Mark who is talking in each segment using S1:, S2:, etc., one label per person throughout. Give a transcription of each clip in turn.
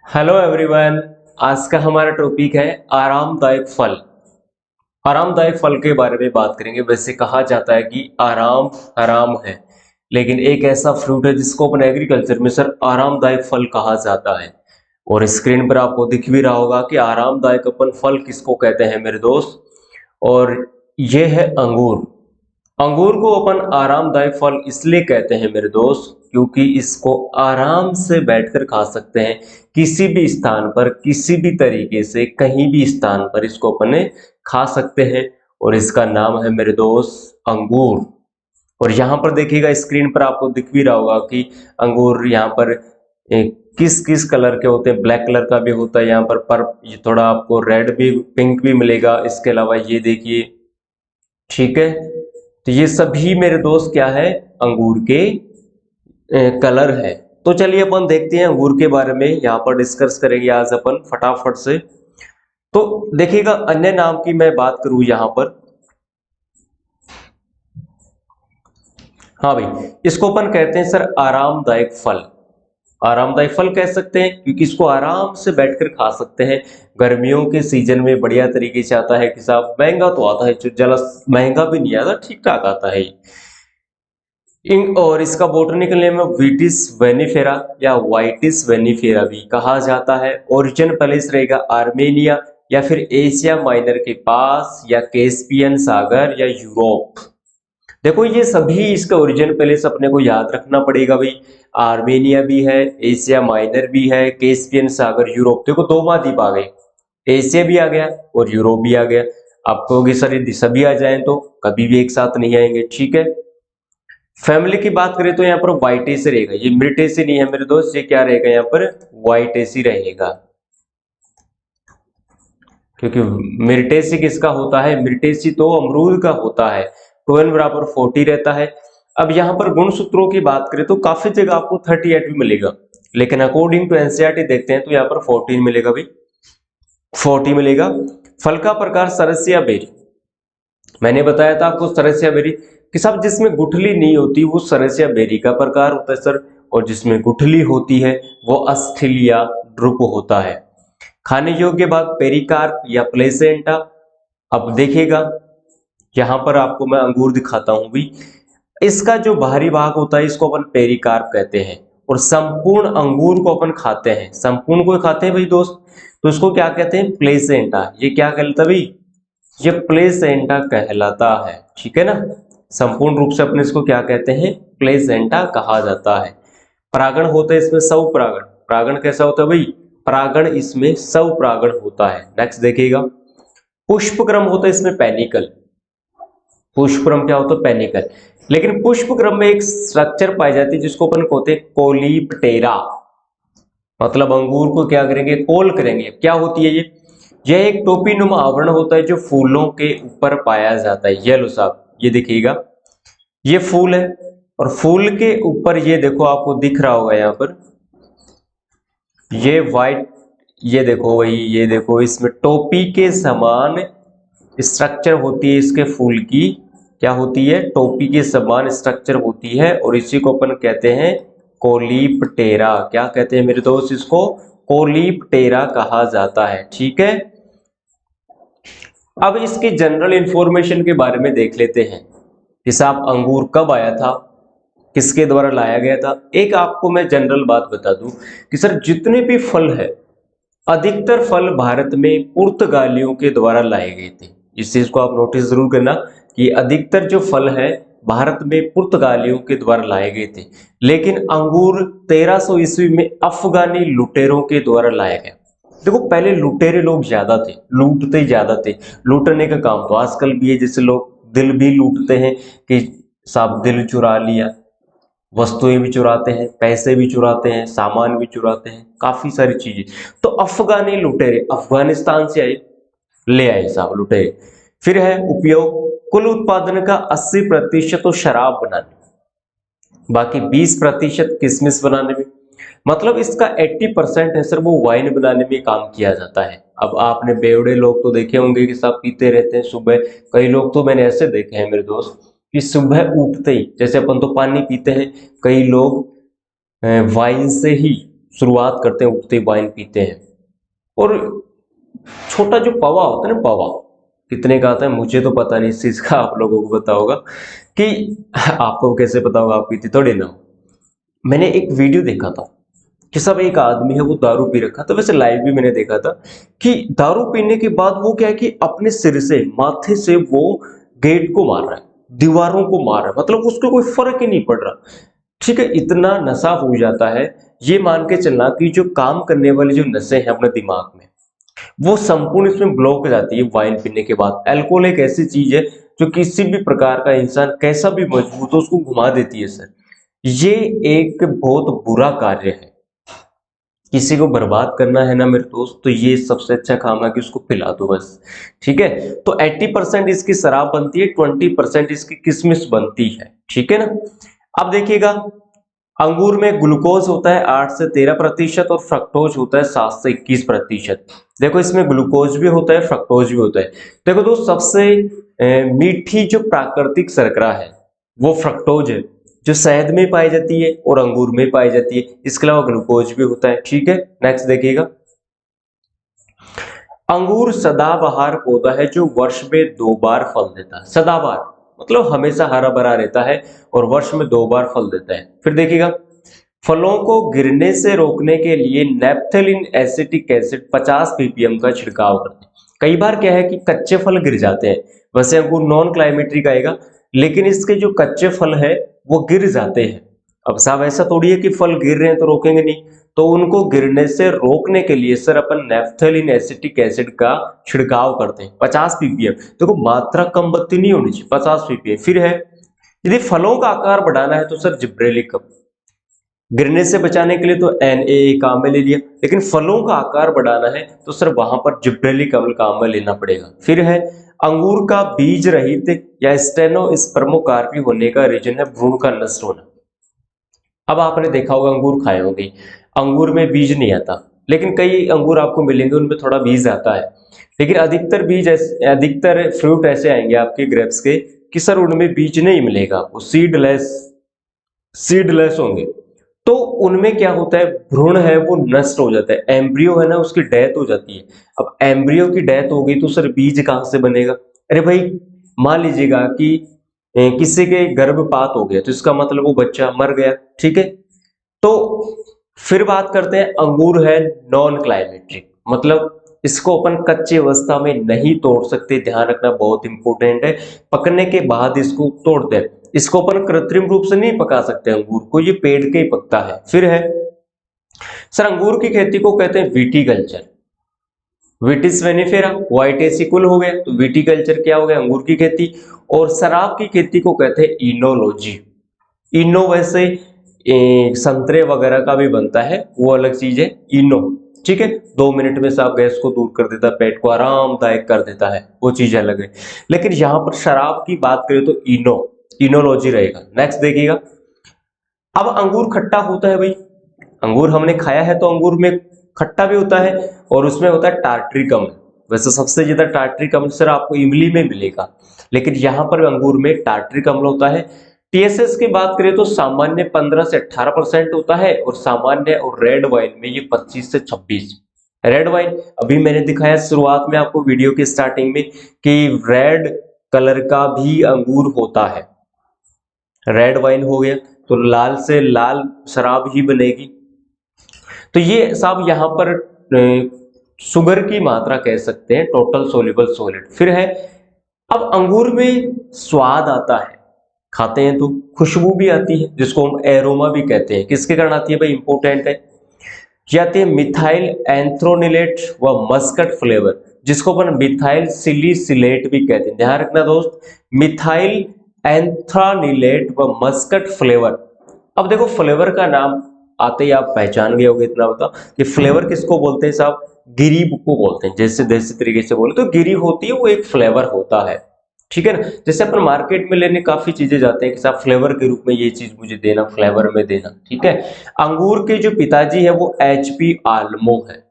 S1: Hello everyone. आज का हमारा टॉपिक है आरामदायक फल। आरामदायक फल के बारे में बात करेंगे। वैसे कहा जाता है कि आराम हराम है, लेकिन एक ऐसा फ्रूट है जिसको अपन एग्रीकल्चर में सर आरामदायक फल कहा जाता है। और स्क्रीन पर आपको दिख भी रहा होगा कि आरामदायक अपन फल किसको कहते हैं मेरे दोस्त। और ये है अंगूर। अंगूर को अपन आरामदायक फल इसलिए कहते हैं मेरे दोस्त, क्योंकि इसको आराम से बैठकर खा सकते हैं। किसी भी स्थान पर, किसी भी तरीके से, कहीं भी स्थान पर इसको अपने खा सकते हैं। और इसका नाम है मेरे दोस्त अंगूर। और यहाँ पर देखिएगा, स्क्रीन पर आपको दिख भी रहा होगा कि अंगूर यहाँ पर किस किस कलर के होते हैं। ब्लैक कलर का भी होता है यहाँ पर ये थोड़ा आपको रेड भी, पिंक भी मिलेगा। इसके अलावा ये देखिए, ठीक है। तो ये सभी मेरे दोस्त क्या है, अंगूर के कलर है। तो चलिए अपन देखते हैं अंगूर के बारे में, यहाँ पर डिस्कस करेंगे आज अपन फटाफट से। तो देखिएगा, अन्य नाम की मैं बात करूं यहाँ पर। हाँ भाई, इसको अपन कहते हैं सर आरामदायक फल। आरामदायक फल कह सकते हैं क्योंकि इसको आराम से बैठकर खा सकते हैं। गर्मियों के सीजन में बढ़िया तरीके से आता है कि साहब, महंगा तो आता है, ज्यादा महंगा भी नहीं आता, ठीक ठाक आता है। और इसका बोटनिकल नेम है विटिस वेनिफेरा या वाइटिस वेनिफेरा भी कहा जाता है। ओरिजिन प्लेस रहेगा आर्मेनिया या फिर एशिया माइनर के पास, या कैस्पियन सागर, या यूरोप। देखो, ये सभी इसका ओरिजिन प्लेस अपने को याद रखना पड़ेगा भाई। आर्मेनिया भी है, एशिया माइनर भी है, कैस्पियन सागर, यूरोप। देखो, दो महाद्वीप आ गए, एशिया भी आ गया और यूरोप भी आ गया। आप कहोगे सर यदि सभी आ जाएं तो कभी भी एक साथ नहीं आएंगे, ठीक है। फैमिली की बात करें तो यहाँ पर वाइटेसी रहेगा, ये मिर्टेसी नहीं है मेरे दोस्त। ये क्या रहेगा यहाँ पर, वाइटेसी रहेगा। क्योंकि मिर्टेसी किसका होता है, मिर्टेसी तो अमरूद का होता है। 2n बराबर 40 रहता है। अब यहाँ पर गुणसूत्रों की बात करें तो काफी जगह आपको 38 भी मिलेगा, लेकिन अकॉर्डिंग टू एनसीईआरटी देखते हैं तो यहाँ पर 14 मिलेगा भाई, 40 मिलेगा। फल का प्रकार सरसिया बेरी। मैंने बताया था आपको सरसिया बेरी कि सब जिसमें गुठली नहीं होती वो सरसिया बेरी का प्रकार होता है सर। और जिसमें गुठली होती है वो अस्थिलिया ड्रुप होता है। खाने योग्य भाग पेरिकार्प या प्लेसेंटा। अब देखिएगा, यहां पर आपको मैं अंगूर दिखाता हूं भी। इसका जो बाहरी भाग होता है इसको अपन पेरिकार्प कहते हैं। और संपूर्ण अंगूर को अपन खाते हैं, संपूर्ण को खाते हैं भाई दोस्त, तो इसको क्या कहते हैं, प्लेसेंटा। ये क्या कहलाता है भाई, ये प्लेसेंटा कहलाता है, ठीक है ना। संपूर्ण रूप से अपने इसको क्या कहते हैं, प्लेसेंटा कहा जाता है। परागण होता है इसमें सौ परागण। परागण कैसा होता है भाई, परागण इसमें सौ परागण होता है। नेक्स्ट देखिएगा, पुष्पक्रम होता है इसमें पेनिकल। पुष्पक्रम क्या होता है, पेनिकल। लेकिन पुष्पक्रम में एक स्ट्रक्चर पाई जाती है जिसको अपन कहते हैं कोलीप्टेरा। मतलब अंगूर को क्या करेंगे, कोल करेंगे। क्या होती है ये, यह एक टोपी नुमा आवरण होता है जो फूलों के ऊपर पाया जाता है। ये लो साहब, ये देखिएगा, ये फूल है और फूल के ऊपर ये देखो, आपको दिख रहा होगा यहाँ पर ये वाइट, ये देखो वही, ये देखो, इसमें टोपी के समान स्ट्रक्चर होती है इसके फूल की। क्या होती है, टोपी के समान स्ट्रक्चर होती है। और इसी को अपन कहते हैं कोलीप्टेरा। क्या कहते हैं मेरे दोस्त, इसको कोलीप्टेरा कहा जाता है, ठीक है। अब इसकी जनरल इंफॉर्मेशन के बारे में देख लेते हैं कि साहब अंगूर कब आया था, किसके द्वारा लाया गया था। एक आपको मैं जनरल बात बता दूं कि सर जितने भी फल है, अधिकतर फल भारत में पुर्तगालियों के द्वारा लाए गए थे। इस चीज को आप नोटिस जरूर करना कि अधिकतर जो फल है भारत में पुर्तगालियों के द्वारा लाए गए थे। लेकिन अंगूर 1300 ईस्वी में अफगानी लुटेरों के द्वारा लाया गया। देखो, पहले लुटेरे लोग ज्यादा थे, लूटते ज्यादा थे। लूटने का काम तो आजकल भी है, जैसे लोग दिल भी लूटते हैं कि साहब दिल चुरा लिया, वस्तुएं भी चुराते हैं, पैसे भी चुराते हैं, सामान भी चुराते हैं, काफी सारी चीजें। तो अफगानी लुटेरे अफगानिस्तान से आए, ले आए साहब लुटेरे। फिर है उपयोग, कुल उत्पादन का 80% तो शराब बनाने, बाकी 20% किशमिश बनाने में। मतलब इसका 80% है सर, वो वाइन बनाने में काम किया जाता है। अब आपने बेवड़े लोग तो देखे होंगे कि सब पीते रहते हैं सुबह। कई लोग तो मैंने ऐसे देखे हैं मेरे दोस्त कि सुबह उठते ही, जैसे अपन तो पानी पीते हैं, कई लोग वाइन से ही शुरुआत करते हैं, उठते ही वाइन पीते हैं। और छोटा जो पवा होता है ना, पवा कितने का आता है मुझे तो पता नहीं, इस चीज का आप लोगों को पता होगा कि आपको कैसे पता होगा, आप पीते थोड़ी ना हो। मैंने एक वीडियो देखा था कि सब एक आदमी है वो दारू पी रखा था, वैसे लाइव भी मैंने देखा था कि दारू पीने के बाद वो क्या है कि अपने सिर से, माथे से वो गेट को मार रहा है, दीवारों को मार रहा है, मतलब उसको कोई फर्क ही नहीं पड़ रहा। ठीक है, इतना नशा हो जाता है। ये मान के चलना कि जो काम करने वाले जो नशे हैं अपने दिमाग में, वो संपूर्ण इसमें ब्लॉक हो जाती है वाइन पीने के बाद। अल्कोहल एक ऐसी चीज है जो किसी भी प्रकार का इंसान कैसा भी मजबूत हो उसको घुमा देती है सर। ये एक बहुत बुरा कार्य है। किसी को बर्बाद करना है ना मेरे दोस्त, तो ये सबसे अच्छा काम है कि उसको पिला दो बस। ठीक है, तो 80% इसकी शराब बनती है, 20% इसकी किशमिश बनती है। ठीक है ना। अब देखिएगा, अंगूर में ग्लूकोज होता है 8 से 13% और फ्रक्टोज होता है 7 से 21%। देखो इसमें ग्लूकोज भी होता है, फ्रक्टोज भी होता है। देखो दोस्त, सबसे मीठी जो प्राकृतिक शर्करा है वो फ्रक्टोज है, जो शहद में पाई जाती है और अंगूर में पाई जाती है। इसके अलावा ग्लूकोज भी होता है। ठीक है, नेक्स्ट देखिएगा, अंगूर सदाबहार पौधा है जो वर्ष में 2 बार फल देता है। सदाबहार मतलब हमेशा हरा भरा रहता है और वर्ष में 2 बार फल देता है। फिर देखिएगा, फलों को गिरने से रोकने के लिए नैप्थेलिन एसिटिक एसिड 50 ppm का छिड़काव करते हैं। कई बार क्या है कि कच्चे फल गिर जाते हैं, वैसे अंगूर नॉन क्लाइमेट्रिक आएगा, लेकिन इसके जो कच्चे फल है वो गिर जाते हैं। अब साहब ऐसा थोड़ी है कि फल गिर रहे हैं तो रोकेंगे नहीं, तो उनको गिरने से रोकने के लिए सर अपन नैप्थेलिन एसिटिक एसिड का छिड़काव करते हैं 50 ppm। देखो मात्रा कम बत्ती नहीं होनी चाहिए, 50 ppm। फिर है, यदि फलों का आकार बढ़ाना है तो सर जिब्रेलिक, गिरने से बचाने के लिए तो Na काम में ले लिया, लेकिन फलों का आकार बढ़ाना है तो सर वहां पर जिब्रेलिक अम्ल काम में लेना पड़ेगा। फिर है, अंगूर का बीज रहित या स्टेनोस्पर्मोकार्पी होने का रीजन है भ्रूण का नष्ट होना। अब आपने देखा होगा अंगूर खाए होंगे, अंगूर में बीज नहीं आता, लेकिन कई अंगूर आपको मिलेंगे उनमें थोड़ा बीज आता है। लेकिन अधिकतर फ्रूट ऐसे आएंगे आपके ग्रेप्स के कि सर उनमें बीज नहीं मिलेगा आपको, सीडलेस होंगे। तो उनमें क्या होता है, भ्रूण है वो नष्ट हो जाता है, एम्ब्रियो है ना उसकी डेथ हो जाती है। अब एम्ब्रियो की डेथ हो गई तो सर बीज कहां से बनेगा। अरे भाई, मान लीजिएगा कि किसी के गर्भपात हो गया तो इसका मतलब वो बच्चा मर गया। ठीक है, तो फिर बात करते हैं, अंगूर है नॉन क्लाइमेट्रिक, मतलब इसको अपन कच्ची अवस्था में नहीं तोड़ सकते, ध्यान रखना बहुत इंपॉर्टेंट है। पकने के बाद इसको तोड़ दें, इसको अपन कृत्रिम रूप से नहीं पका सकते अंगूर को, ये पेड़ के ही पकता है। फिर है सर, अंगूर की खेती को कहते हैं विटीकल्चर, विटिस वेनिफेरा, वाइटेसिकुल हो गया, तो विटीकल्चर क्या हो गया, अंगूर की खेती। और शराब की खेती को कहते हैं इनोलॉजी। इनो वैसे संतरे वगैरह का भी बनता है, वो अलग चीज है इनो। ठीक है, 2 मिनट में साफ गैस को दूर कर देता है, पेट को आरामदायक कर देता है, वो चीज अलग है। लेकिन यहां पर शराब की बात करें तो इनोलॉजी रहेगा। नेक्स्ट देखिएगा, अब अंगूर खट्टा होता है भाई, अंगूर हमने खाया है तो अंगूर में खट्टा भी होता है और उसमें होता है टार्ट्रिक अम्ल। वैसे सबसे ज्यादा टार्ट्रिक अम्ल सर आपको इमली में मिलेगा, लेकिन यहां पर अंगूर में टार्ट्रिक अम्ल होता है। टीएसएस की बात करें तो सामान्य 15 से 18% होता है और सामान्य और रेड वाइन में ये 25 से 26। रेड वाइन अभी मैंने दिखाया शुरुआत में आपको वीडियो की स्टार्टिंग में कि रेड कलर का भी अंगूर होता है। रेड वाइन हो गया तो लाल से लाल शराब ही बनेगी। तो ये साहब यहाँ पर शुगर की मात्रा कह सकते हैं, टोटल सोल्यूबल सॉलिड। फिर है, अब अंगूर में स्वाद आता है, खाते हैं तो खुशबू भी आती है जिसको हम एरोमा भी कहते हैं। किसके कारण आती है भाई, इंपॉर्टेंट है। ये आती है मिथाइल एंथ्रोनिलेट व मस्कट फ्लेवर, जिसको अपन मिथाइल सिलिसिलेट भी कहते हैं। ध्यान रखना दोस्त, मिथाइल एंथ्रानिलेट व मस्कट फ्लेवर। अब देखो फ्लेवर का नाम आते ही आप पहचान गए होगे, इतना बता कि फ्लेवर किसको बोलते हैं साहब, गिरी को बोलते हैं। जैसे देसी तरीके से बोले तो गिरी होती है, वो एक फ्लेवर होता है। ठीक है ना, जैसे अपन मार्केट में लेने काफी चीजें जाते हैं कि साहब फ्लेवर के रूप में ये चीज मुझे देना, फ्लेवर में देना। ठीक है, अंगूर के जो पिताजी है वो HP आल्मो है।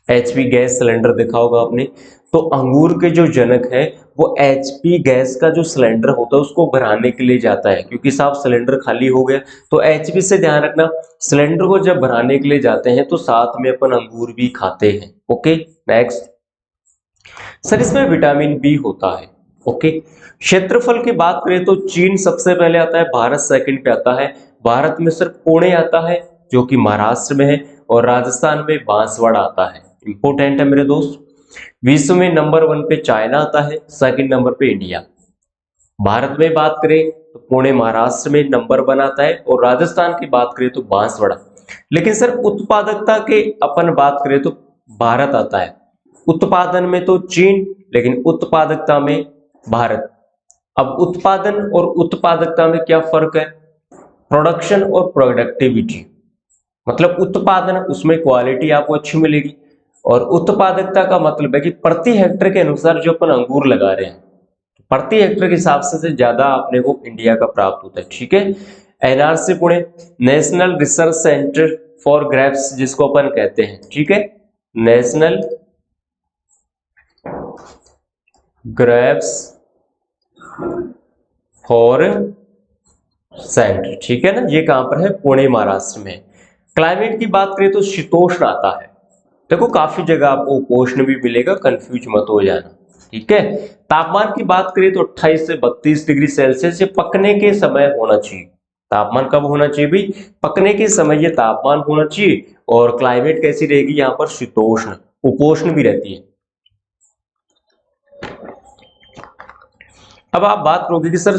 S1: HP गैस सिलेंडर देखा होगा आपने, तो अंगूर के जो जनक है वो एचपी गैस का जो सिलेंडर होता है उसको भराने के लिए जाता है, क्योंकि साहब सिलेंडर खाली हो गया। तो एचपी से ध्यान रखना, सिलेंडर को जब भराने के लिए जाते हैं तो साथ में अपन अंगूर भी खाते हैं। ओके, नेक्स्ट सर, इसमें विटामिन बी होता है। ओके, क्षेत्रफल की बात करें तो चीन सबसे पहले आता है, भारत सेकंड पे आता है। भारत में सर पुणे आता है जो कि महाराष्ट्र में है, और राजस्थान में बांसवाड़ा आता है। इंपोर्टेंट है मेरे दोस्त। विश्व में नंबर 1 पे चाइना आता है, सेकंड नंबर पे इंडिया। भारत में बात करें तो पुणे महाराष्ट्र में नंबर 1 आता है, और राजस्थान की बात करें तो बांसवाड़ा। लेकिन सर उत्पादकता के अपन बात करें तो भारत आता है, उत्पादन में तो चीन, लेकिन उत्पादकता में भारत। अब उत्पादन और उत्पादकता में क्या फर्क है? प्रोडक्शन और प्रोडक्टिविटी। मतलब उत्पादन, उसमें क्वालिटी आपको अच्छी मिलेगी, और उत्पादकता का मतलब है कि प्रति हेक्टेयर के अनुसार जो अपन अंगूर लगा रहे हैं, प्रति हेक्टेयर के हिसाब से ज्यादा अपने को इंडिया का प्राप्त होता है। ठीक है, NRC Pune, national research centre for grapes जिसको अपन कहते हैं। ठीक है, नेशनल ग्रेप्स फॉर सेंटर, ठीक है ना, ये कहां पर है? पुणे महाराष्ट्र में। क्लाइमेट की बात करें तो शीतोष्ण आता है। देखो काफी जगह आपको उपोष्ण भी मिलेगा, कंफ्यूज मत हो जाना। ठीक है, तापमान की बात करें तो 28 से 32 डिग्री सेल्सियस, ये पकने के समय होना चाहिए। तापमान कब होना चाहिए भाई? पकने के समय ये तापमान होना चाहिए। और क्लाइमेट कैसी रहेगी यहाँ पर? शीतोष्ण, उपोष्ण भी रहती है। अब आप बात करोगे कि सर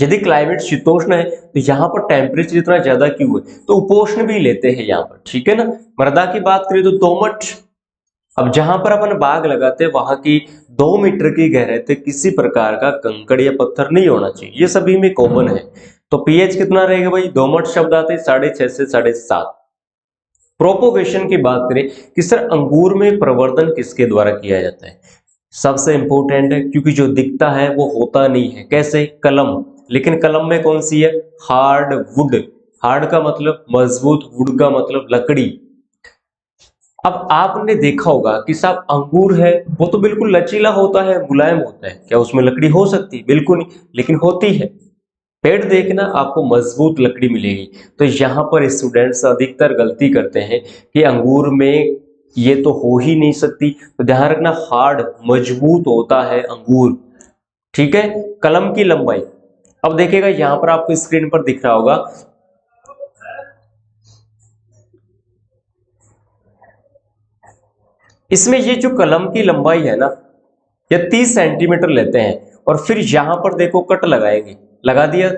S1: यदि क्लाइमेट शीतोष्ण है तो यहाँ पर टेम्परेचर इतना ज्यादा क्यों है? तो उपोष्ण भी लेते हैं यहाँ पर। ठीक है ना। मृदा की बात करें तो दोमट। अब जहां पर अपन बाग लगाते हैं वहां की 2 मीटर की गहराई तक किसी प्रकार का कंकड़ या पत्थर नहीं होना चाहिए, ये सभी में कॉमन है। तो पीएच कितना रहेगा भाई? दोमट शब्द आते हैं 6.5 से 7.5। प्रोपोगेशन की बात करें कि सर अंगूर में प्रवर्धन किसके द्वारा किया जाता है? सबसे इंपॉर्टेंट है, क्योंकि जो दिखता है वो होता नहीं है। कैसे? कलम। लेकिन कलम में कौन सी है? Hard would. हार्ड का मतलब मजबूत, वुड का मतलब लकड़ी। अब आपने देखा होगा कि साहब अंगूर है वो तो बिल्कुल लचीला होता है, मुलायम होता है, क्या उसमें लकड़ी हो सकती है? बिल्कुल नहीं, लेकिन होती है। पेड़ देखना, आपको मजबूत लकड़ी मिलेगी। तो यहाँ पर स्टूडेंट्स अधिकतर गलती करते हैं कि अंगूर में ये तो हो ही नहीं सकती। तो ध्यान रखना, हार्ड मजबूत होता है अंगूर। ठीक है। कलम की लंबाई, अब देखिएगा यहाँ पर आपको स्क्रीन पर दिख रहा होगा, इसमें ये जो कलम की लंबाई है ना, ये 30 सेंटीमीटर लेते हैं। और फिर यहां पर देखो कट लगाएंगे, लगा दिया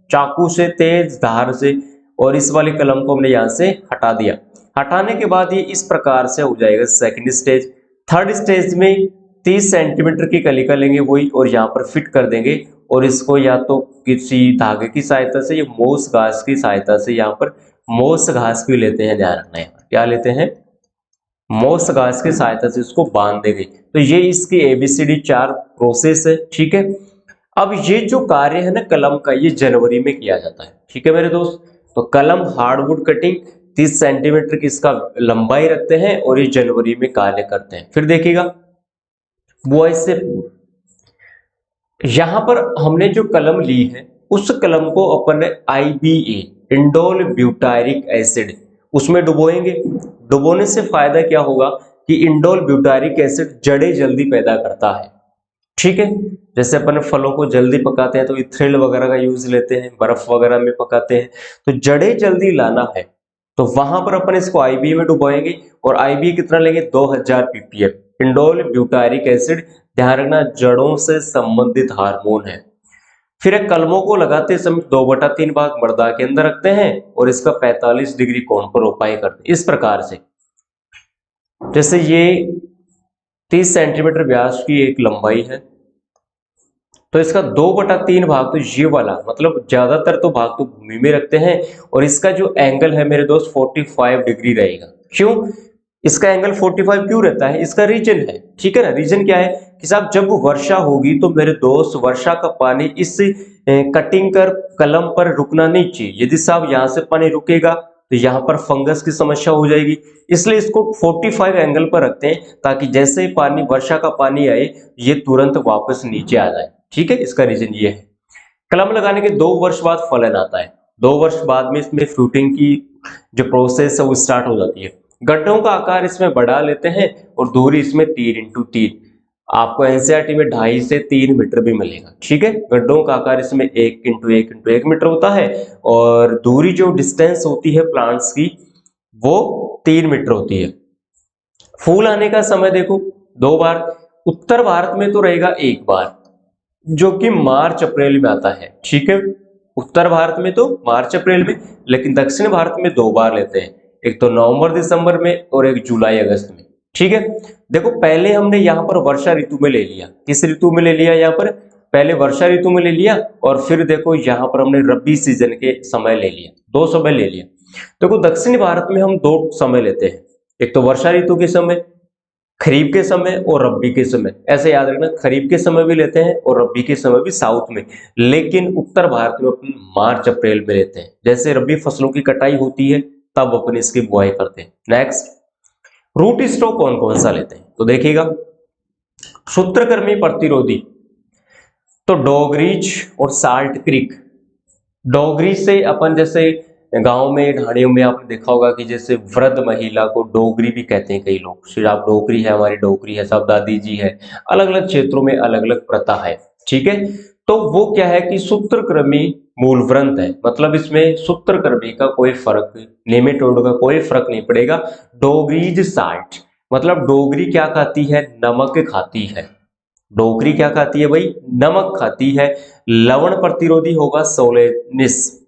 S1: चाकू से, तेज धार से, और इस वाली कलम को हमने यहां से हटा दिया। हटाने के बाद ये इस प्रकार से हो जाएगा सेकंड स्टेज। थर्ड स्टेज में 30 सेंटीमीटर की कलिका लेंगे वही, और यहाँ पर फिट कर देंगे। और इसको या तो किसी धागे की सहायता से या मोस घास की सहायता से, यहाँ पर मोस घास भी लेते हैं, ध्यान रखना है क्या लेते हैं? मोस घास की सहायता से इसको बांध देंगे। तो ये इसकी ABCD 4 प्रोसेस है। ठीक है। अब ये जो कार्य है ना कलम का, ये जनवरी में किया जाता है। ठीक है मेरे दोस्त। तो कलम हार्डवुड कटिंग 30 सेंटीमीटर की इसका लंबाई रखते हैं, और ये जनवरी में कार्य करते हैं। फिर देखिएगा बुआई से यहां पर हमने जो कलम ली है उस कलम को अपन ने IBA, इंडोल ब्यूटारिक एसिड, उसमें डुबोएंगे। डुबोने से फायदा क्या होगा कि इंडोल ब्यूटारिक एसिड जड़ें जल्दी पैदा करता है। ठीक है। जैसे अपन फलों को जल्दी पकाते हैं तो इथ्रिल वगैरह का यूज लेते हैं, बर्फ वगैरह में पकाते हैं। तो जड़ें जल्दी लाना है तो वहां पर अपन इसको IBA में डुबोएंगे। और IBA कितना लेंगे? 2000 ppm, इंडोल ब्यूटारिक एसिड। ध्यान रखना, जड़ों से संबंधित हार्मोन है। फिर कलमों को लगाते समय 2/3 भाग मृदा के अंदर रखते हैं, और इसका 45 डिग्री कोण पर रोपाई करते हैं। इस प्रकार से, जैसे ये 30 सेंटीमीटर व्यास की एक लंबाई है, तो इसका 2/3 भाग तो ये वाला, मतलब ज्यादातर तो भाग तो भूमि में रखते हैं। और इसका जो एंगल है मेरे दोस्त 45 डिग्री रहेगा। क्यों इसका एंगल 45 क्यों रहता है? इसका रीजन है। ठीक है ना। रीजन क्या है कि साहब जब वर्षा होगी तो मेरे दोस्त वर्षा का पानी इस कटिंग कर कलम पर रुकना नहीं चाहिए। यदि साहब यहाँ से पानी रुकेगा तो यहाँ पर फंगस की समस्या हो जाएगी, इसलिए इसको 45 एंगल पर रखते हैं ताकि जैसे ही पानी, वर्षा का पानी आए, ये तुरंत वापस नीचे आ जाए। ठीक है, इसका रीजन ये है। कलम लगाने के 2 वर्ष बाद फलन आता है। 2 वर्ष बाद में इसमें फ्रूटिंग की जो प्रोसेस है वो स्टार्ट हो जाती है। गड्ढों का आकार इसमें बढ़ा लेते हैं और दूरी इसमें 3x3, आपको एनसीईआरटी में 2.5 से 3 मीटर भी मिलेगा। ठीक है, गड्ढों का आकार इसमें 1x1x1 मीटर होता है और दूरी जो डिस्टेंस होती है प्लांट्स की वो 3 मीटर होती है। फूल आने का समय देखो 2 बार, उत्तर भारत में तो रहेगा 1 बार जो कि मार्च अप्रैल में आता है। ठीक है, उत्तर भारत में तो मार्च अप्रैल में, लेकिन दक्षिण भारत में 2 बार लेते हैं, एक तो नवंबर दिसंबर में और एक जुलाई अगस्त में। ठीक है, देखो पहले हमने यहाँ पर वर्षा ऋतु में ले लिया, किस ऋतु में ले लिया, यहाँ पर पहले वर्षा ऋतु में ले लिया और फिर देखो यहाँ पर हमने रबी सीजन के समय ले लिया, 2 समय ले लिया। देखो दक्षिण भारत में हम 2 समय लेते हैं, एक तो वर्षा ऋतु के समय, खरीफ के समय और रब्बी के समय। ऐसे याद रखना, खरीफ के समय भी लेते हैं और रब्बी के समय भी साउथ में, लेकिन उत्तर भारत में अपन मार्च अप्रैल में लेते हैं। जैसे रब्बी फसलों की कटाई होती है तब अपन इसकी बुआई करते हैं। नेक्स्ट, रूट स्टॉक कौन कौन सा लेते हैं, तो देखिएगा सूत्रकृमि प्रतिरोधी, तो डोगरीज और साल्ट क्रीक। डोगरी से अपन जैसे गांव में, ढाणियों में आपने देखा होगा कि जैसे वृद्ध महिला को डोगरी भी कहते हैं कई लोग। श्री आप डोगरी है, हमारी डोगरी है, सब दादी जी है, अलग अलग क्षेत्रों में अलग अलग प्रथा है। ठीक है, तो वो क्या है कि सूत्रकृमि मूलव्रंत है, मतलब इसमें सूत्रकृमि का कोई फर्क, नेमेटोड का कोई फर्क नहीं पड़ेगा। डोगरीज साल्ट, मतलब डोगरी क्या खाती है, नमक खाती है। डोगरी क्या खाती है भाई, नमक खाती है। लवण प्रतिरोधी होगा सोलेनिस,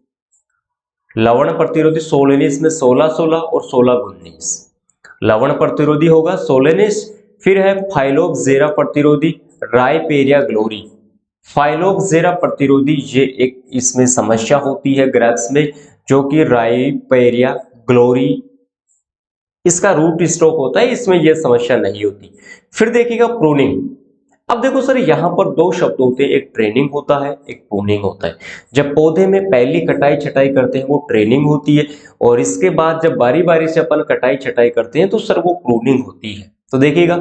S1: लवण प्रतिरोधी सोलेनिस में 16-16 और 16-19, लवण प्रतिरोधी होगा सोलेनिस। फिर है फाइलोक्सेरा प्रतिरोधी, राइपेरिया ग्लोरी। फाइलोक्सेरा प्रतिरोधी ये एक इसमें समस्या होती है ग्रेप्स में, जो कि राइपेरिया ग्लोरी, इसका रूट स्टॉक होता है, इसमें यह समस्या नहीं होती। फिर देखिएगा प्रूनिंग। अब देखो सर यहाँ पर 2 शब्द होते हैं, एक ट्रेनिंग होता है, एक प्रूनिंग होता है। जब पौधे में पहली कटाई छटाई करते हैं वो ट्रेनिंग होती है, और इसके बाद जब बारी बारी से अपन कटाई छटाई करते हैं तो सर वो प्रूनिंग होती है। तो देखिएगा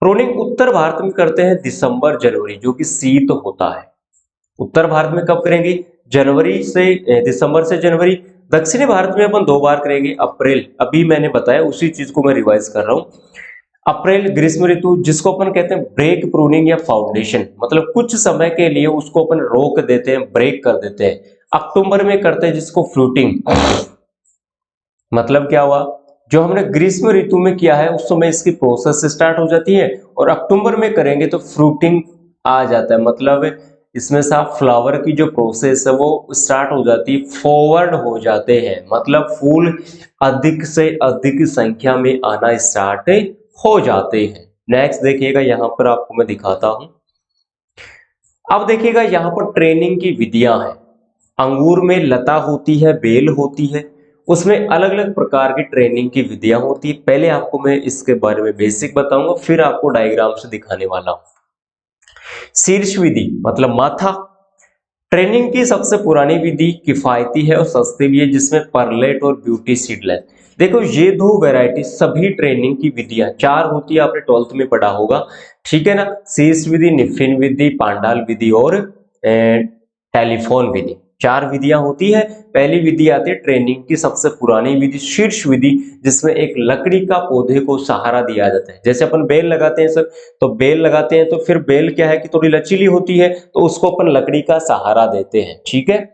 S1: प्रूनिंग उत्तर भारत में करते हैं दिसंबर जनवरी, जो कि शीत होता है। उत्तर भारत में कब करेंगे, जनवरी से, दिसंबर से जनवरी। दक्षिणी भारत में अपन 2 बार करेंगे, अप्रैल, अभी मैंने बताया उसी चीज को मैं रिवाइज कर रहा हूँ। अप्रैल ग्रीष्म ऋतु, जिसको अपन कहते हैं ब्रेक प्रूनिंग या फाउंडेशन, मतलब कुछ समय के लिए उसको अपन रोक देते हैं, ब्रेक कर देते हैं। अक्टूबर में करते हैं जिसको फ्रूटिंग, मतलब क्या हुआ, जो हमने ग्रीष्म ऋतु में किया है उस समय इसकी प्रोसेस स्टार्ट हो जाती है, और अक्टूबर में करेंगे तो फ्रूटिंग आ जाता है, मतलब इसमें से आप फ्लावर की जो प्रोसेस है वो स्टार्ट हो जाती है, फॉरवर्ड हो जाते हैं, मतलब फूल अधिक से अधिक संख्या में आना स्टार्ट हो जाते हैं। नेक्स्ट देखिएगा, यहाँ पर आपको मैं दिखाता हूं। अब देखिएगा यहाँ पर ट्रेनिंग की विधियां हैं। अंगूर में लता होती है, बेल होती है, उसमें अलग अलग प्रकार की ट्रेनिंग की विधियां होती है। पहले आपको मैं इसके बारे में बेसिक बताऊंगा, फिर आपको डायग्राम से दिखाने वाला हूं। शीर्ष विधि मतलब माथा, ट्रेनिंग की सबसे पुरानी विधि, किफायती है और सस्ती भी है, जिसमें परलेट और ब्यूटी सीडलेस। देखो ये 2 वैरायटी सभी ट्रेनिंग की विधियां 4 होती है, आपने 12th में पढ़ा होगा। ठीक है ना, शीर्ष विधि, निफिन विधि, पांडाल विधि और टेलीफोन विधि, 4 विधियां होती है। पहली विधि आती है ट्रेनिंग की सबसे पुरानी विधि, शीर्ष विधि, जिसमें एक लकड़ी का पौधे को सहारा दिया जाता है। जैसे अपन बेल लगाते हैं सर, तो बेल लगाते हैं तो फिर बेल क्या है कि थोड़ी लचीली होती है, तो उसको अपन लकड़ी का सहारा देते हैं। ठीक है,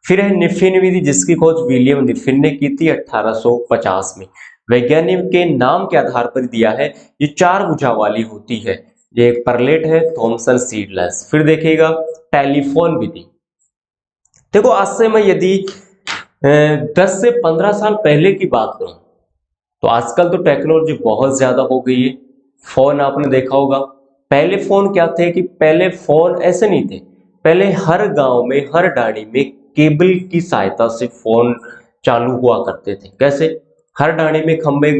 S1: फिर है निफिन विधि, जिसकी खोज विलियम निफिन ने की थी 1850 में। वैज्ञानिक के नाम के आधार पर दिया है, ये 4 भुजा वाली होती है। ये एक परलेट है, थॉमसन सीडलेस। फिर देखिएगा टेलीफोन विधि। देखो आज से मैं यदि 10 से 15 साल पहले की बात करूं, तो आजकल तो टेक्नोलॉजी बहुत ज्यादा हो गई है। फोन आपने देखा होगा, पहले फोन क्या थे कि पहले फोन ऐसे नहीं थे। पहले हर गांव में, हर डाणी में केबल की सहायता से फोन चालू हुआ करते थे। कैसे, हर डाणी में खंबे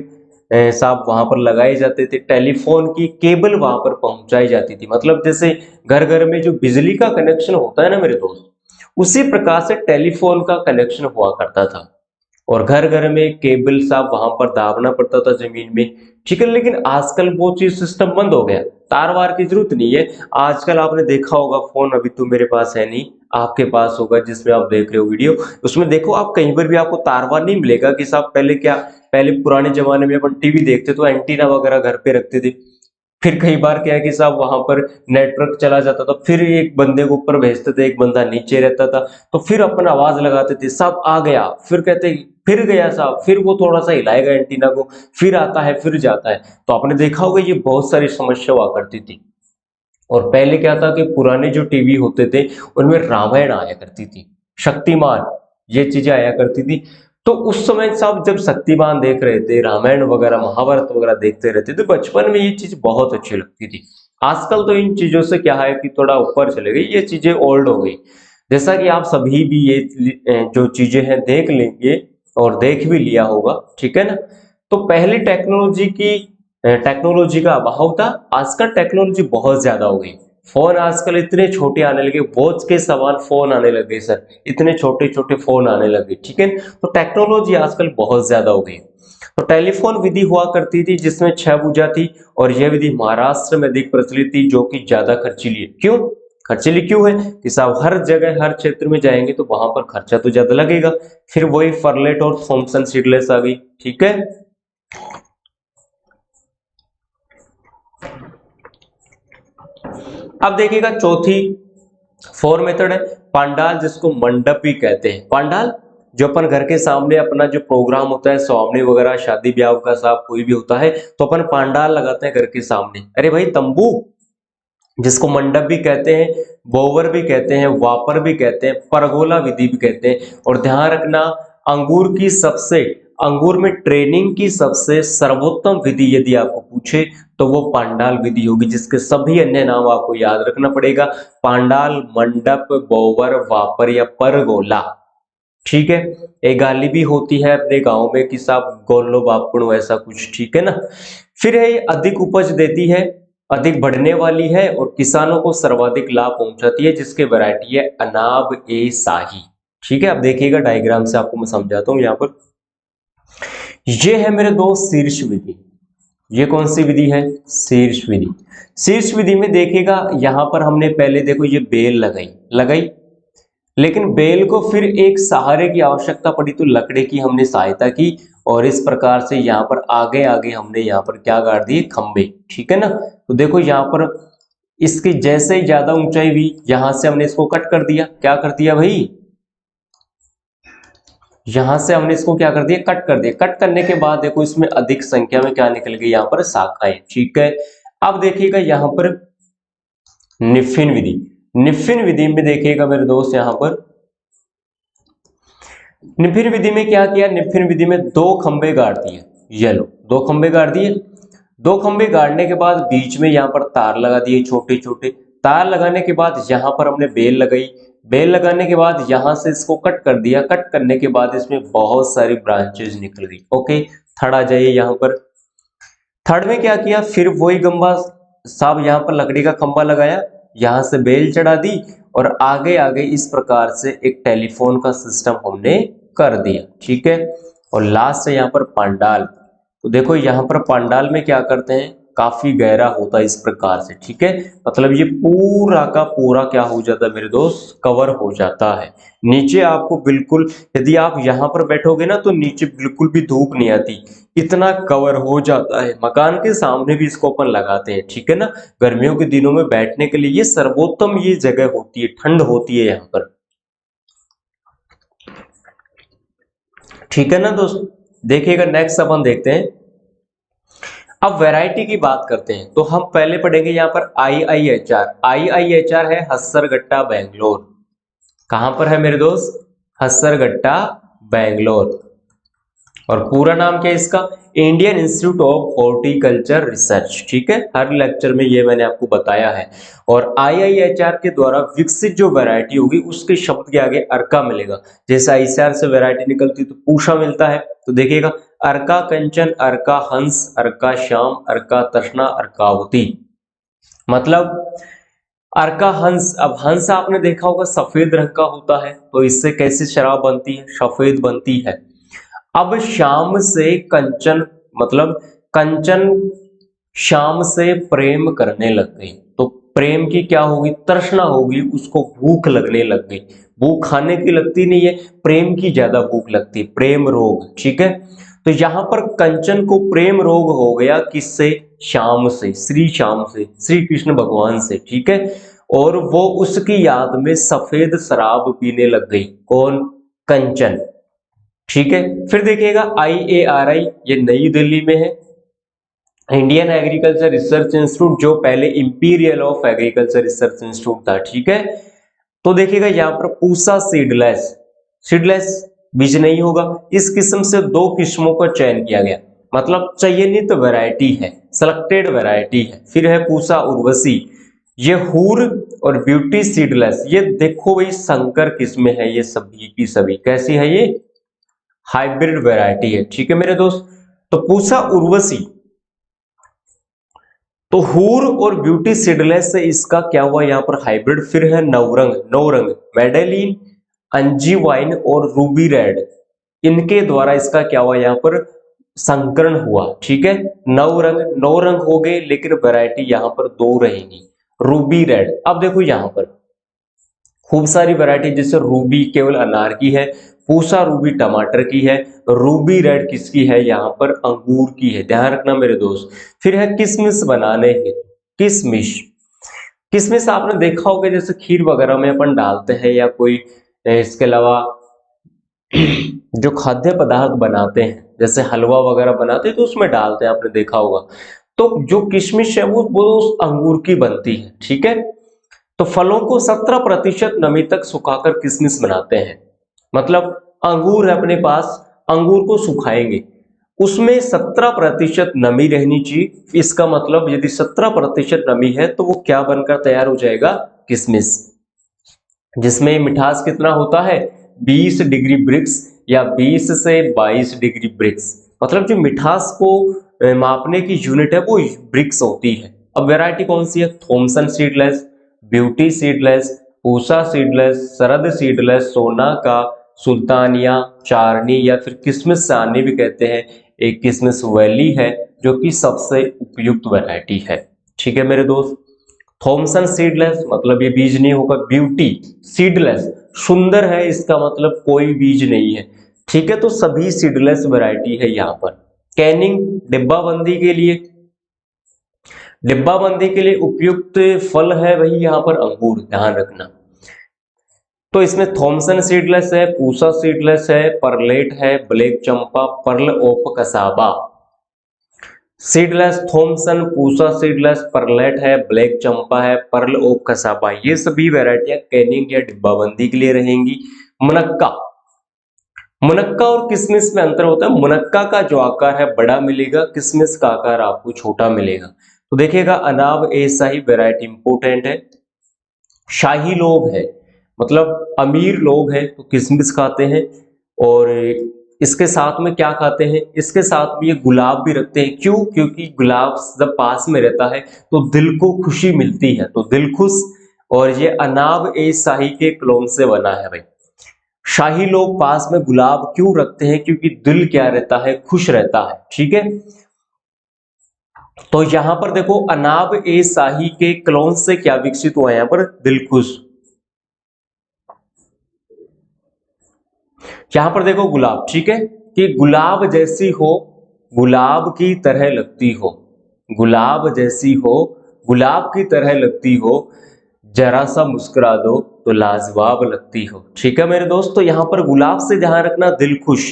S1: साहब वहां पर लगाए जाते थे, टेलीफोन की केबल वहां पर पहुंचाई जाती थी। मतलब जैसे घर घर में जो बिजली का कनेक्शन होता है ना मेरे दोस्त, उसी प्रकार से टेलीफोन का कनेक्शन हुआ करता था। और घर घर में केबल साहब वहां पर दाबना पड़ता था जमीन में, ठीक है। लेकिन आजकल वो चीज सिस्टम बंद हो गया, तार वार की जरूरत नहीं है। आजकल आपने देखा होगा फोन, अभी तो मेरे पास है नहीं, आपके पास होगा जिसमें आप देख रहे हो वीडियो, उसमें देखो आप कहीं पर भी आपको तार वार नहीं मिलेगा कि साहब पहले क्या, पहले पुराने जमाने में अपन टीवी देखते तो एंटीना वगैरह घर पे रखते थे, फिर कई बार क्या है कि साहब वहां पर नेटवर्क चला जाता था, फिर एक बंदे को ऊपर भेजते थे, एक बंदा नीचे रहता था, तो फिर अपन आवाज लगाते थे साहब आ गया, फिर कहते फिर गया साहब, फिर वो थोड़ा सा हिलाएगा एंटीना को, फिर आता है फिर जाता है। तो आपने देखा होगा ये बहुत सारी समस्या हुआ करती थी। और पहले क्या था कि पुराने जो टीवी होते थे उनमें रामायण आया करती थी, शक्तिमान, ये चीजें आया करती थी। तो उस समय साहब जब शक्तिमान देख रहे थे, रामायण वगैरह महाभारत वगैरह देखते रहते थे, बचपन में ये चीज बहुत अच्छी लगती थी। आजकल तो इन चीजों से क्या है कि थोड़ा ऊपर चले गई, ये चीजें ओल्ड हो गई। जैसा कि आप सभी भी ये जो चीजें हैं देख लेंगे और देख भी लिया होगा, ठीक है ना। तो पहले टेक्नोलॉजी का अभाव था, आजकल टेक्नोलॉजी बहुत ज्यादा हो गई। फोन आजकल इतने छोटे आने लगे, वॉच के समान फोन आने लगे सर, इतने छोटे छोटे फोन आने लगे, ठीक है। तो टेक्नोलॉजी आजकल बहुत ज्यादा हो गई। तो टेलीफोन विधि हुआ करती थी जिसमें 6 भुजा थी, और यह विधि महाराष्ट्र में अधिक प्रचलित थी, जो कि ज्यादा खर्चीली है। क्यों खर्चीली क्यों है कि साहब हर जगह हर क्षेत्र में जाएंगे तो वहां पर खर्चा तो ज्यादा लगेगा। फिर वही फरलेट और थॉमसन सीडलेस आ गई, ठीक है। अब देखिएगा चौथी फोर मेथड है पांडाल, जिसको मंडप भी कहते हैं। पांडाल जो अपन घर के सामने अपना जो प्रोग्राम होता है, स्वामी वगैरह शादी ब्याह का साहब कोई भी होता है, तो अपन पांडाल लगाते हैं घर के सामने। अरे भाई तंबू, जिसको मंडप भी कहते हैं, बोवर भी कहते हैं, वापर भी कहते हैं, परगोला विधि भी कहते हैं। और ध्यान रखना, अंगूर में ट्रेनिंग की सबसे सर्वोत्तम विधि यदि आपको पूछे तो वो पांडाल विधि होगी, जिसके सभी अन्य नाम आपको याद रखना पड़ेगा, पांडाल, मंडप, बोवर, वापर या परगोला, ठीक है। एक गाली भी होती है अपने गांव में कि साहब गोलो बापुण ऐसा कुछ, ठीक है ना। फिर है अधिक उपज देती है, अधिक बढ़ने वाली है और किसानों को सर्वाधिक लाभ पहुंचाती है, जिसके वैरायटी है अनाब ए शाही, ठीक है। अब देखिएगा डायग्राम से आपको मैं समझाता हूं। यहाँ पर ये है मेरे दोस्त शीर्ष विधि। ये कौन सी विधि है? शीर्ष विधि। शीर्ष विधि में देखिएगा यहाँ पर हमने पहले देखो ये बेल लगाई लगाई, लेकिन बेल को फिर एक सहारे की आवश्यकता पड़ी तो लकड़े की हमने सहायता की, और इस प्रकार से यहाँ पर आगे आगे हमने यहाँ पर क्या गाड़ दिए? खंबे, ठीक है ना। तो देखो यहाँ पर इसकी जैसे ही ज्यादा ऊंचाई हुई, यहां से हमने इसको कट कर दिया। क्या कर दिया भाई? यहां से हमने इसको क्या कर दिया? कट कर दिया। कट करने के बाद देखो इसमें अधिक संख्या में क्या निकल गई? यहाँ पर शाखाएं, ठीक है। अब देखिएगा यहाँ पर निफिन विधि। निफिन विधि में देखिएगा मेरे दोस्त, यहाँ पर निफिन विधि में क्या किया? निफिन विधि में 2 खंबे गाड़ दिए। ये लो 2 खंबे गाड़ दिए। 2 खंबे गाड़ने के बाद बीच में यहाँ पर तार लगा दिए, छोटे छोटे तार लगाने के बाद यहाँ पर हमने बेल लगाई। बेल लगाने के बाद यहाँ से इसको कट कर दिया। कट करने के बाद इसमें बहुत सारी ब्रांचेज निकल गई। ओके, थर्ड आ जाइए यहाँ पर। थर्ड में क्या किया? फिर वही गंबा साहब यहाँ पर लकड़ी का खंबा लगाया, यहाँ से बेल चढ़ा दी, और आगे आगे इस प्रकार से एक टेलीफोन का सिस्टम हमने कर दिया, ठीक है। और लास्ट है यहाँ पर पांडाल। तो देखो यहाँ पर पांडाल में क्या करते हैं? काफी गहरा होता है इस प्रकार से, ठीक है। मतलब ये पूरा का पूरा क्या हो जाता है मेरे दोस्त? कवर हो जाता है। नीचे आपको बिल्कुल, यदि आप यहाँ पर बैठोगे ना तो नीचे बिल्कुल भी धूप नहीं आती, इतना कवर हो जाता है। मकान के सामने भी इसको अपन लगाते हैं, ठीक है ना। गर्मियों के दिनों में बैठने के लिए ये सर्वोत्तम ये जगह होती है, ठंड होती है यहाँ पर, ठीक है ना दोस्त। देखिएगा नेक्स्ट अपन देखते हैं। अब वैरायटी की बात करते हैं तो हम पहले पढ़ेंगे यहाँ पर IIHR। IIHR है हस्सरगट्टा बेंगलोर। कहां पर है मेरे दोस्त? हस्सरगट्टा बेंगलोर। और पूरा नाम क्या है इसका? Indian institute of horticulture research, ठीक है। हर लेक्चर में ये मैंने आपको बताया है। और IIHR के द्वारा विकसित जो वैरायटी होगी उसके शब्द के आगे अर्का मिलेगा। जैसे ICR से वैरायटी निकलती तो पूषा मिलता है। तो देखिएगा अर्का कंचन, अर्का हंस, अर्का श्याम, अर्का तृष्णा, अर्कावती। मतलब अर्का हंस, अब हंस आपने देखा होगा सफेद रंग का होता है, तो इससे कैसी शराब बनती है? सफेद बनती है। अब श्याम से कंचन, मतलब कंचन श्याम से प्रेम करने लग गई। तो प्रेम की क्या होगी, तृष्णा होगी, उसको भूख लगने लग गई। भूख खाने की लगती नहीं है, प्रेम की ज्यादा भूख लगती है, प्रेम रोग। ठीक है, तो यहां पर कंचन को प्रेम रोग हो गया, किससे, श्याम से, श्री श्याम से, श्री कृष्ण भगवान से। ठीक है, और वो उसकी याद में सफेद शराब पीने लग गई। कौन, कंचन। ठीक है, फिर देखिएगा IARI, ये नई दिल्ली में है, इंडियन एग्रीकल्चर रिसर्च इंस्टीट्यूट, जो पहले imperial of agriculture research institute था। ठीक है, तो देखिएगा यहाँ पर पूसा सीडलेस, सीडलेस बीज नहीं होगा। इस किस्म से दो किस्मों का चयन किया गया, मतलब चयनित वैरायटी है, सेलेक्टेड वैरायटी है। फिर है पूसा उर्वशी, ये हूर और ब्यूटी सीडलेस, ये देखो भाई संकर किस्में है, ये सभी की सभी कैसी है, ये हाइब्रिड वैरायटी है। ठीक है मेरे दोस्त, तो पूसा उर्वशी, तो हूर और ब्यूटी सीडलेस से इसका क्या हुआ यहाँ पर हाइब्रिड। फिर है नवरंग, नौरंग, मेडेलिन, अंजीवाइन और रूबी रेड, इनके द्वारा इसका क्या हुआ यहाँ पर संकरण हुआ। ठीक है, नवरंग, नौ रंग हो गए, लेकिन वैरायटी यहाँ पर दो रहेंगी, रूबी रेड। अब देखो यहाँ पर खूब सारी वैरायटी, जैसे रूबी केवल अनार की है, पूसा रूबी टमाटर की है, रूबी रेड किसकी है, यहाँ पर अंगूर की है, ध्यान रखना मेरे दोस्त। फिर है किशमिश बनाने हेतु, किशमिश, किशमिश आपने देखा होगा जैसे खीर वगैरह में अपन डालते हैं, या कोई इसके अलावा जो खाद्य पदार्थ बनाते हैं, जैसे हलवा वगैरह बनाते हैं तो उसमें डालते हैं, आपने देखा होगा। तो जो किशमिश है वो उस अंगूर की बनती है। ठीक है, तो फलों को 17% नमी तक सुखाकर किशमिश बनाते हैं, मतलब अंगूर है अपने पास, अंगूर को सुखाएंगे, उसमें 17% नमी रहनी चाहिए। इसका मतलब यदि 17% नमी है तो वो क्या बनकर तैयार हो जाएगा, किशमिश, जिसमें मिठास कितना होता है, 20 डिग्री ब्रिक्स या 20 से 22 डिग्री ब्रिक्स, मतलब जो मिठास को मापने की यूनिट है वो ब्रिक्स होती है। अब वैरायटी कौन सी है, Thompson seedless, beauty seedless, Pusa seedless, Sharad seedless, Sonaka, Sultania, Charani, या फिर किस्मिस सानी भी कहते हैं, एक किस्मिस वैली है, जो कि सबसे उपयुक्त वैरायटी है। ठीक है मेरे दोस्त, थॉमसन सीडलेस मतलब ये बीज नहीं होगा, ब्यूटी सीडलेस सुंदर है, इसका मतलब कोई बीज नहीं है। ठीक है, तो सभी सीडलेस वैरायटी है यहाँ पर। कैनिंग, डिब्बाबंदी के लिए, डिब्बाबंदी के लिए उपयुक्त फल है वही यहाँ पर अंगूर, ध्यान रखना। तो इसमें थॉमसन सीडलेस है, पूसा सीडलेस है, परलेट है, ब्लैक चंपा, पर्ल ओप कसाबा। सीडलेस थॉमसन, पूसा सीडलेस, परलेट है, ब्लैक चंपा है, पर्ल ओक कसाबा, ये सभी वैरायटियां कैनिंग या डिब्बाबंदी के लिए रहेंगी। मुनक्का, मुनक्का और किशमिश में अंतर होता है, मुनक्का का जो आकार है बड़ा मिलेगा, किशमिश का आकार आपको छोटा मिलेगा। तो देखिएगा अनाब ए शाही वैरायटी इंपोर्टेंट है, शाही लोग है, मतलब अमीर लोग हैं तो किशमिश खाते हैं, और इसके साथ में क्या खाते हैं, इसके साथ में ये गुलाब भी रखते हैं। क्यों, क्योंकि गुलाब जब पास में रहता है तो दिल को खुशी मिलती है, तो दिल खुश। और ये अनाब ए शाही के क्लोन से बना है भाई। शाही लोग पास में गुलाब क्यों रखते हैं, क्योंकि दिल क्या रहता है, खुश रहता है। ठीक है, तो यहां पर देखो अनाब ए शाही के क्लोन से क्या विकसित हुआ है, यहां पर दिलखुश। यहां पर देखो गुलाब, ठीक है, कि गुलाब जैसी हो, गुलाब की तरह लगती हो, गुलाब जैसी हो, गुलाब की तरह लगती हो, जरा सा मुस्कुरा दो तो लाजवाब लगती हो। ठीक है मेरे दोस्त, तो यहां पर गुलाब से ध्यान रखना, दिल खुश।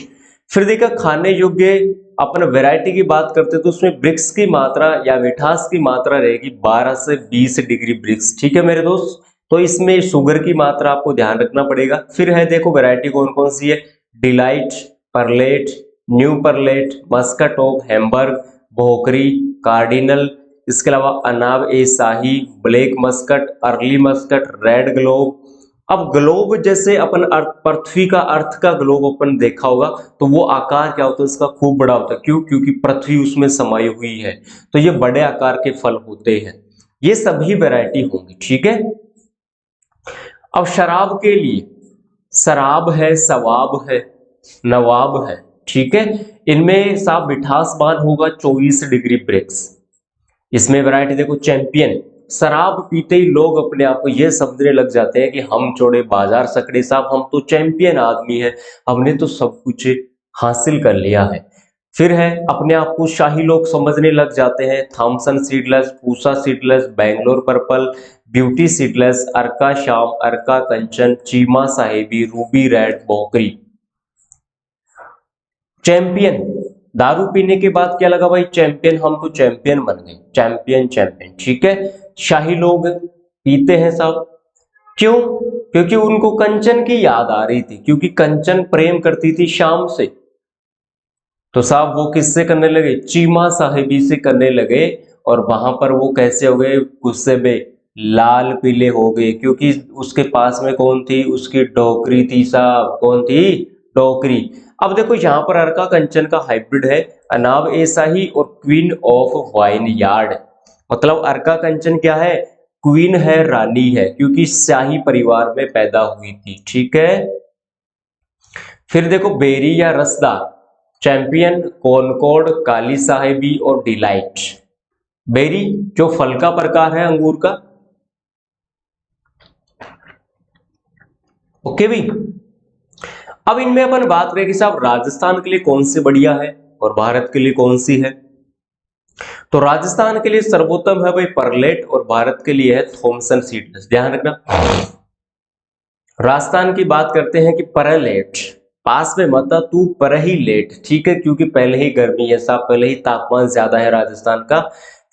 S1: फिर देखा खाने योग्य, अपन वैरायटी की बात करते तो उसमें ब्रिक्स की मात्रा या मिठास की मात्रा रहेगी 12 से 20 डिग्री ब्रिक्स। ठीक है मेरे दोस्त, तो इसमें शुगर की मात्रा आपको ध्यान रखना पड़ेगा। फिर है देखो वैरायटी कौन कौन सी है, डिलाइट, परलेट, न्यू परलेट, मस्काटोप, हैम्बर्ग, भोकरी, कार्डिनल, इसके अलावा Anab e Shahi, black muscat, early muscat, red globe. अब ग्लोब जैसे अपन अर्थ, पृथ्वी का अर्थ का ग्लोब अपन देखा होगा, तो वो आकार क्या होता है इसका, खूब बड़ा होता है। क्यों, क्योंकि पृथ्वी उसमें समाई हुई है, तो ये बड़े आकार के फल होते हैं। ये सभी वैरायटी होंगी। ठीक है, अब शराब के लिए, शराब है, सवाब है, नवाब है, ठीक है। इनमें साहब मिठासमान होगा 24 डिग्री ब्रेक्स। इसमें वैरायटी देखो, चैंपियन, शराब पीते ही लोग अपने आप को ये समझने लग जाते हैं कि हम छोड़े बाजार सकड़े साहब, हम तो चैंपियन आदमी है, हमने तो सब कुछ हासिल कर लिया है। फिर है, अपने आप को शाही लोग समझने लग जाते हैं, Thomson seedless, Pusa seedless, Bangalore purple, beauty seedless, Arka Shyam, Arka Kanchan, Cheema Sahebi, ruby red, Bokri. Champion, दारू पीने के बाद क्या लगा भाई, चैंपियन, हम तो चैंपियन बन गए, चैंपियन चैंपियन, ठीक है। शाही लोग पीते हैं साहब, क्यों? क्योंकि उनको कंचन की याद आ रही थी, क्योंकि कंचन प्रेम करती थी शाम से। तो साहब वो किससे करने लगे, चीमा साहिबी से करने लगे। और वहां पर वो कैसे हो गए, गुस्से में लाल पीले हो गए, क्योंकि उसके पास में कौन थी, उसकी डोकरी थी साहब। कौन थी? डोकरी। अब देखो यहाँ पर अर्का कंचन का हाइब्रिड है, अनाब ए शाही और क्वीन ऑफ वाइन यार्ड। मतलब अर्का कंचन क्या है, क्वीन है, रानी है, क्योंकि शाही परिवार में पैदा हुई थी, ठीक है। फिर देखो बेरी या रसदार, चैंपियन, कॉनकॉर्ड, काली साहेबी और डिलाइट। बेरी जो फल का प्रकार है अंगूर का। ओके भी। अब इनमें अपन बात करें कि साहब राजस्थान के लिए कौन सी बढ़िया है और भारत के लिए कौन सी है। तो राजस्थान के लिए सर्वोत्तम है भाई परलेट, और भारत के लिए है थॉमसन सीडलेस। ध्यान रखना, राजस्थान की बात करते हैं कि परलेट, पास में मत आ तू, पर ही लेट, ठीक है, क्योंकि पहले ही गर्मी है साहब, पहले ही तापमान ज्यादा है राजस्थान का।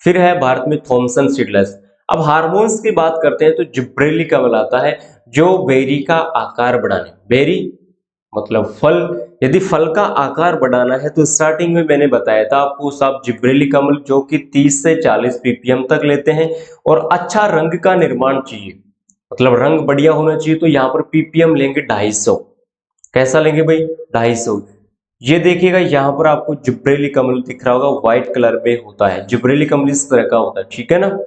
S1: फिर है भारत में थॉमसन सीडलेस। अब हार्मोन्स की बात करते हैं तो जिब्रेलिक अम्ल आता है, जो बेरी का आकार बढ़ाने, बेरी मतलब फल, यदि फल का आकार बढ़ाना है तो स्टार्टिंग में मैंने बताया था आपको साहब, जिब्रेलिक अम्ल जो कि 30 से 40 ppm तक लेते हैं। और अच्छा रंग का निर्माण चाहिए, मतलब रंग बढ़िया होना चाहिए, तो यहाँ पर ppm लेंगे 250। कैसा लेंगे भाई, 250। ये देखिएगा यहाँ पर आपको जिब्रेलिक अम्ल दिख रहा होगा, व्हाइट कलर में होता है, जिब्रेलिक अम्ल इस तरह का होता है, ठीक है ना।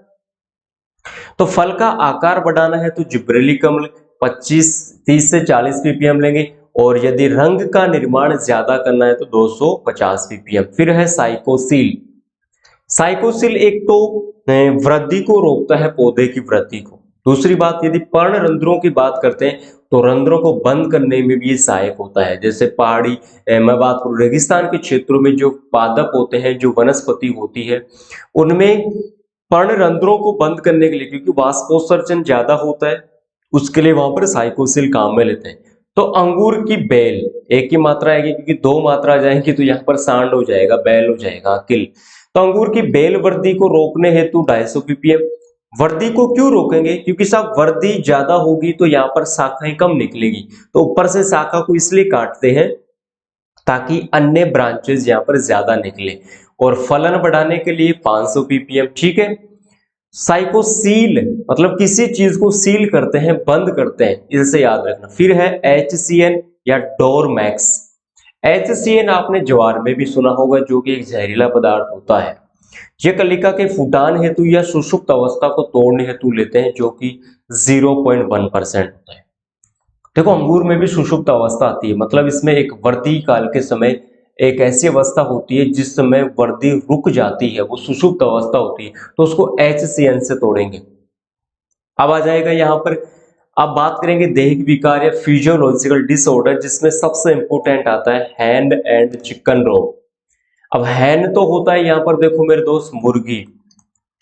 S1: तो फल का आकार बढ़ाना है तो जिब्रेलिक अम्ल 30 से 40 ppm लेंगे, और यदि रंग का निर्माण ज्यादा करना है तो 250 ppm। फिर है साइकोसिल। साइकोसिल एक तो वृद्धि को रोकता है, पौधे की वृद्धि को। दूसरी बात, यदि पर्ण रंध्रों की बात करते हैं तो रंध्रों को बंद करने में भी ये सहायक होता है। जैसे पहाड़ी, मैं बात करूं रेगिस्तान के क्षेत्रों में जो पादप होते हैं, जो वनस्पति होती है, उनमें पर्ण रंध्रों को बंद करने के लिए, क्योंकि वाष्पोत्सर्जन ज्यादा होता है, उसके लिए वहां पर साइकोसिल काम में लेते हैं। तो अंगूर की बेल, एक ही मात्रा आएगी, क्योंकि दो मात्रा आ जाएंगी तो यहाँ पर सांड हो जाएगा, बैल हो जाएगा, किल। तो अंगूर की बेल वृद्धि को रोकने हेतु 250 ppm। वृद्धि को क्यों रोकेंगे, क्योंकि साहब वृद्धि ज्यादा होगी तो यहाँ पर शाखाएं कम निकलेगी, तो ऊपर से शाखा को इसलिए काटते हैं ताकि अन्य ब्रांचेस यहाँ पर ज्यादा निकले। और फलन बढ़ाने के लिए 500 ppm, ठीक है। साइकोसील मतलब किसी चीज को सील करते हैं, बंद करते हैं, इसे याद रखना। फिर है HCN या डोरमैक्स। HCN आपने ज्वार में भी सुना होगा, जो कि एक जहरीला पदार्थ होता है। ये कलिका के फुटान हेतु या सुषुप्त अवस्था को तोड़ने हेतु लेते हैं, जो कि 0.1% होता है। देखो अंगूर में भी सुषुप्त अवस्था आती है, मतलब इसमें एक वृद्धि काल के समय एक ऐसी अवस्था होती है जिस समय वृद्धि रुक जाती है, वो सुषुप्त अवस्था होती है, तो उसको HCN से तोड़ेंगे। अब आ जाएगा यहाँ पर, अब बात करेंगे दैहिक विकार या फिजियोलॉजिकल डिसऑर्डर, जिसमें सबसे इंपॉर्टेंट आता है हैंड एंड चिकन रोग। अब हैन तो होता है यहाँ पर देखो मेरे दोस्त मुर्गी,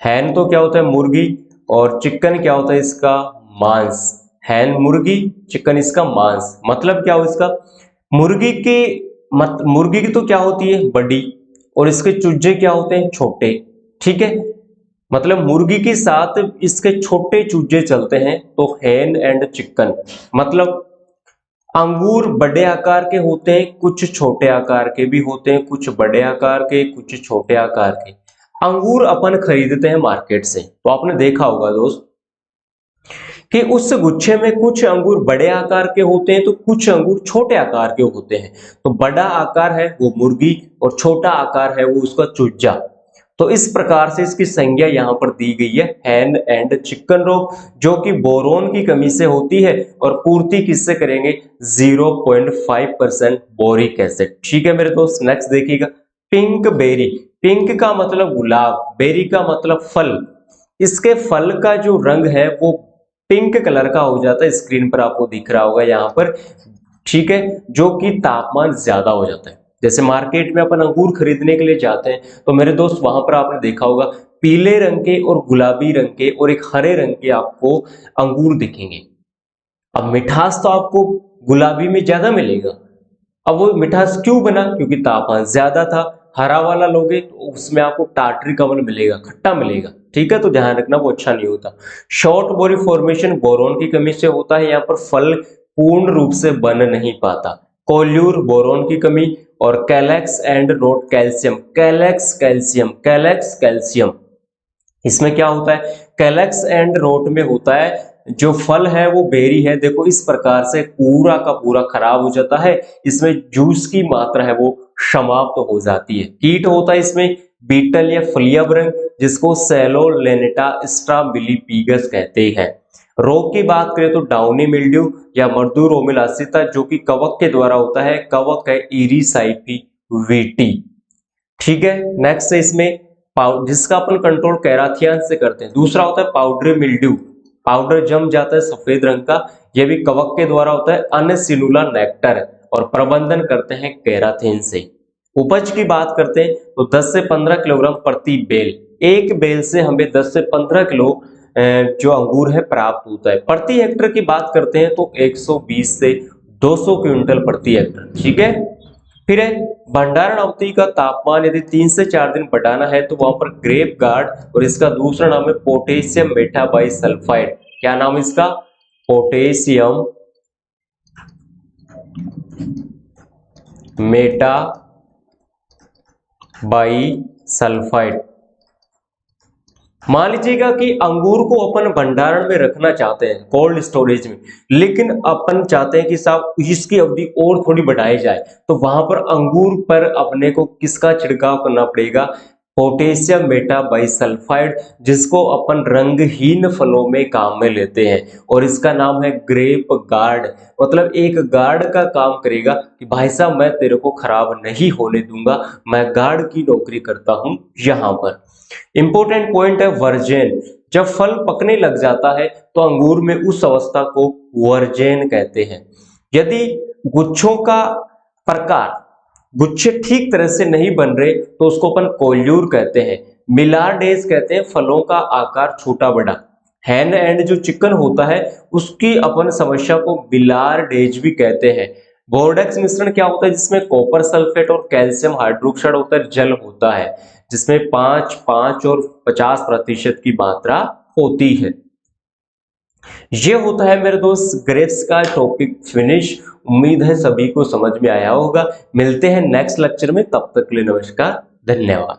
S1: हैन तो क्या होता है मुर्गी, और चिकन क्या होता है इसका मांस। हैन मुर्गी, चिकन इसका मांस। मतलब क्या हो इसका, मुर्गी के मुर्गी की तो क्या होती है बड़ी, और इसके चूजे क्या होते हैं छोटे, ठीक है। मतलब मुर्गी के साथ इसके छोटे चूजे चलते हैं, तो हैन एंड चिकन। मतलब अंगूर बड़े आकार के होते हैं, कुछ छोटे आकार के भी होते हैं, कुछ बड़े आकार के, कुछ छोटे आकार के। अंगूर अपन खरीदते हैं मार्केट से, तो आपने देखा होगा दोस्त कि उस गुच्छे में कुछ अंगूर बड़े आकार के होते हैं तो कुछ अंगूर छोटे आकार के होते हैं। तो बड़ा आकार है वो मुर्गी और छोटा आकार है वो उसका चूजा। तो इस प्रकार से इसकी संज्ञा यहाँ पर दी गई है हैन एंड चिकन रोग, जो कि बोरोन की कमी से होती है और पूर्ति किससे करेंगे 0.5% बोरिक एसिड। ठीक है मेरे दोस्त, नेक्स्ट देखिएगा पिंक बेरी। पिंक का मतलब गुलाब, बेरी का मतलब फल। इसके फल का जो रंग है वो पिंक कलर का हो जाता है, स्क्रीन पर आपको दिख रहा होगा यहाँ पर। ठीक है, जो कि तापमान ज्यादा हो जाता है। जैसे मार्केट में अपन अंगूर खरीदने के लिए जाते हैं तो मेरे दोस्त वहां पर आपने देखा होगा पीले रंग के और गुलाबी रंग के और एक हरे रंग के आपको अंगूर दिखेंगे। अब मिठास तो आपको गुलाबी में ज्यादा मिलेगा। अब वो मिठास क्यों बना, क्योंकि तापमान ज्यादा था। हरा वाला लोगे तो उसमें आपको टाटरी कमल मिलेगा, खट्टा मिलेगा। ठीक है, तो ध्यान रखना वो अच्छा नहीं होता। शॉर्ट बोरी फॉर्मेशन बोरोन की कमी से होता है, यहाँ पर फल पूर्ण रूप से बन नहीं पाता। कोल्यूर बोरोन की कमी और calyx and wrote calcium, calyx calcium, calyx calcium. इसमें क्या होता है, कैलेक्स एंड रोट में होता है जो फल है वो बेरी है, देखो इस प्रकार से पूरा का पूरा खराब हो जाता है। इसमें जूस की मात्रा है वो समाप्त हो जाती है। कीट होता है इसमें बीटल या फ्लियाब्रंग, जिसको सेलोलेनेटा स्ट्राबिलिपिगस कहते हैं। रोग की बात करें तो डाउनी मिल्ड्यू या मजदूर ओमिलासिता, जो कि कवक के द्वारा होता है। कवक है इरिसाइफी वीटी। ठीक है, नेक्स्ट है इसमें जिसका अपन कंट्रोल कैराथियन से करते हैं। दूसरा होता है पाउडरी मिल्ड्यू, पाउडर जम जाता है सफेद रंग का, यह भी कवक के द्वारा होता है। अनसिनुला नेक्टर और प्रबंधन करते हैं कैराथिन से। उपज की बात करते हैं तो 10 से 15 किलोग्राम प्रति बेल, एक बेल से हमें 10 से 15 किलो जो अंगूर है प्राप्त होता है। प्रति हेक्टर की बात करते हैं तो 120 से 200 क्विंटल प्रति हेक्टर। ठीक है, फिर है भंडारण अवधि का तापमान यदि 3 से 4 दिन बढ़ाना है तो वहां पर ग्रेप गार्ड और इसका दूसरा नाम है पोटेशियम मेटाबाइसल्फाइड। क्या नाम है इसका, पोटेशियम मेटाबाइसल्फाइड। मान लीजिएगा कि अंगूर को अपन भंडारण में रखना चाहते हैं, कोल्ड स्टोरेज में, लेकिन अपन चाहते हैं कि साहब इसकी अवधि और थोड़ी बढ़ाई जाए, तो वहां पर अंगूर पर अपने को किसका छिड़काव करना पड़ेगा, पोटेशियम मेटाबाइसल्फाइड, जिसको अपन रंगहीन फलों में काम में लेते हैं और इसका नाम है ग्रेप गार्ड। मतलब एक गार्ड का काम करेगा कि भाई साहब मैं तेरे को खराब नहीं होने दूंगा, मैं गार्ड की नौकरी करता हूं यहां पर। इंपॉर्टेंट पॉइंट है वर्जेन। जब फल पकने लग जाता है तो अंगूर में उस अवस्था को वर्जेन कहते हैं। यदि गुच्छों का प्रकार, गुच्छे ठीक तरह से नहीं बन रहे तो उसको अपन कोल्यूर कहते हैं। मिलार्डेज कहते हैं फलों का आकार छोटा बड़ा। हैंड एंड जो चिकन होता है उसकी अपन समस्या को बिलार्डेज भी कहते हैं। बोर्डेक्स मिश्रण क्या होता है, जिसमें कॉपर सल्फेट और कैल्शियम हाइड्रोक्साइड होता है, जल होता है, जिसमें 5, 5 और 50% की मात्रा होती है। ये होता है मेरे दोस्त ग्रेप्स का टॉपिक फिनिश। उम्मीद है सभी को समझ में आया होगा। मिलते हैं नेक्स्ट लेक्चर में, तब तक के लिए नमस्कार, धन्यवाद।